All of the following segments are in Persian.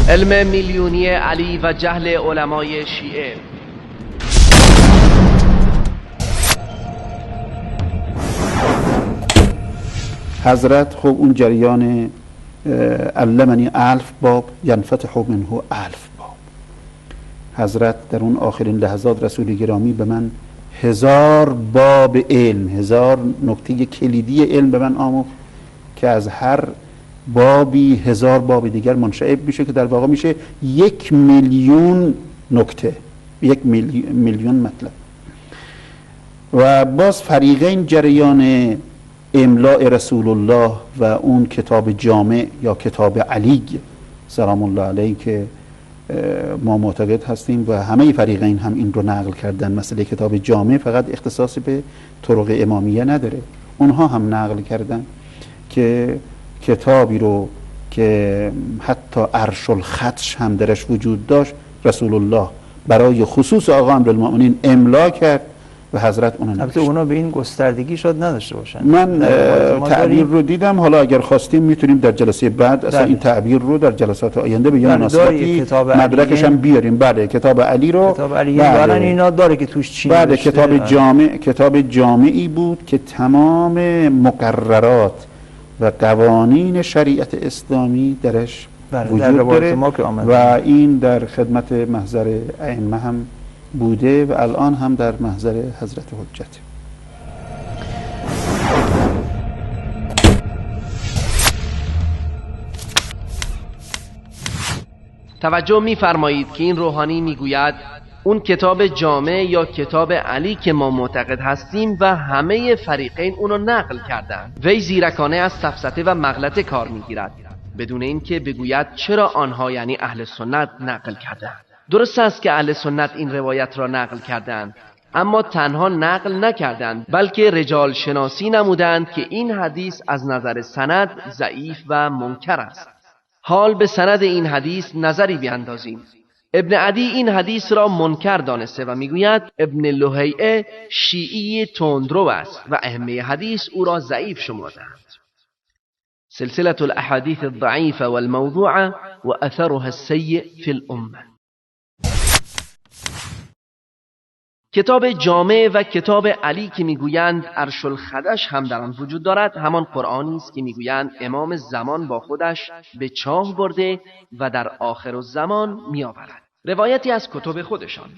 علم میلیونی علی و جهل علمای شیعه. حضرت خب اون جریان علمنی 1000 باب ینفتح منه 1000 باب، حضرت در اون آخرین لحظات رسول گرامی به من 1000 باب علم، 1000 نکته کلیدی علم به من آموخت که از هر بابی 1000 باب دیگر منشعب میشه که در واقع میشه 1,000,000 نکته، 1,000,000 مطلب. و باز فریقین جریان املاء رسول الله و اون کتاب جامع یا کتاب علی سلام الله علیه که ما معتقد هستیم و همه فریقین هم این رو نقل کردن. مسئله کتاب جامع فقط اختصاصی به طرق امامیه نداره، اونها هم نقل کردن که کتابی رو که حتی عرش الخدش هم درش وجود داشت رسول الله برای خصوص آقا امیرالمؤمنین املا کرد و حضرت اونو نوشت. البته اونا به این گستردگی شاید نداشته باشن. من تعبیر رو دیدم، حالا اگر خواستیم میتونیم در جلسه بعد اصلا این تعبیر رو در جلسات آینده به یه مناسبتی مدرکش هم بیاریم. بله کتاب علی رو، کتاب علی دارن اینا داره که توش چی بعد کتاب جامعی بود که تمام مقررات و قوانین شریعت اسلامی درش وجود داره و این در خدمت محضر ائمه هم بوده و الان هم در محضر حضرت حجت. توجه می‌فرمایید که این روحانی میگوید اون کتاب جامع یا کتاب علی که ما معتقد هستیم و همه فریقین اونو نقل کردن. وی زیرکانه از سفسطه و مغلطه کار میگیرد بدون اینکه بگوید چرا آنها یعنی اهل سنت نقل کردند. درست است که اهل سنت این روایت را نقل کردند، اما تنها نقل نکردند بلکه رجال شناسی نمودند که این حدیث از نظر سند ضعیف و منکر است. حال به سند این حدیث نظری بیندازیم. ابن عدی این حدیث را منکر دانسته و میگوید ابن لهیعه شیعی تندرو است و ائمه حدیث او را ضعیف شمردند. سلسله الاحادیث الضعیفه والموضوعه و اثرها السیء فی الامه. کتاب جامع و کتاب علی که میگویند عرش الخدش هم در آن وجود دارد همان قرآنی است که میگویند امام زمان با خودش به چاه برده و در آخر الزمان میآورد. روایتی از کتب خودشان.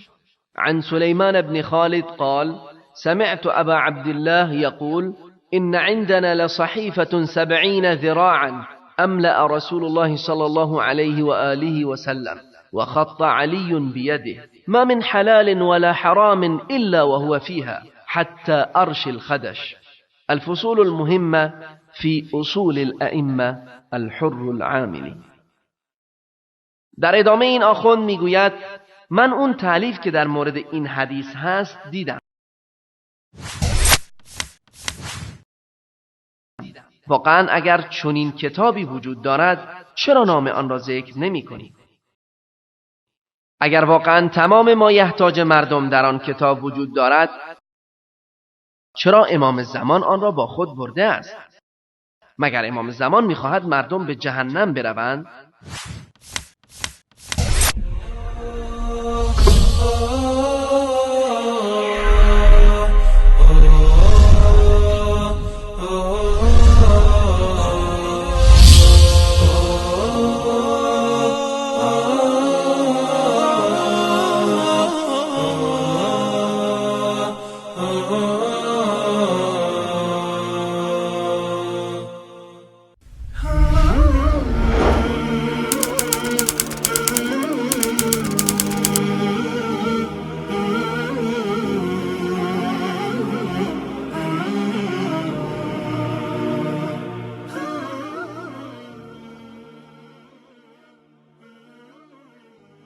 عن سلیمان بن خالد قال سمعت ابا عبدالله يقول ان عندنا لصحيفة 70 ذراعا املأ رسول الله صلى الله عليه وآله وسلم وخط علي بيده ما من حلال ولا حرام إلا وهو فيها حتى أرش الخدش. الفصول المهمة في أصول الأئمة الحر العامل. در ادامه این آخوند میگوید من اون تالیف که در مورد این حدیث هست دیدم. واقعا اگر چنین کتابی وجود دارد چرا نام آن را ذکر نمی کنید؟ اگر واقعا تمام ما یحتاج مردم در آن کتاب وجود دارد چرا امام زمان آن را با خود برده است؟ مگر امام زمان می‌خواهد مردم به جهنم بروند؟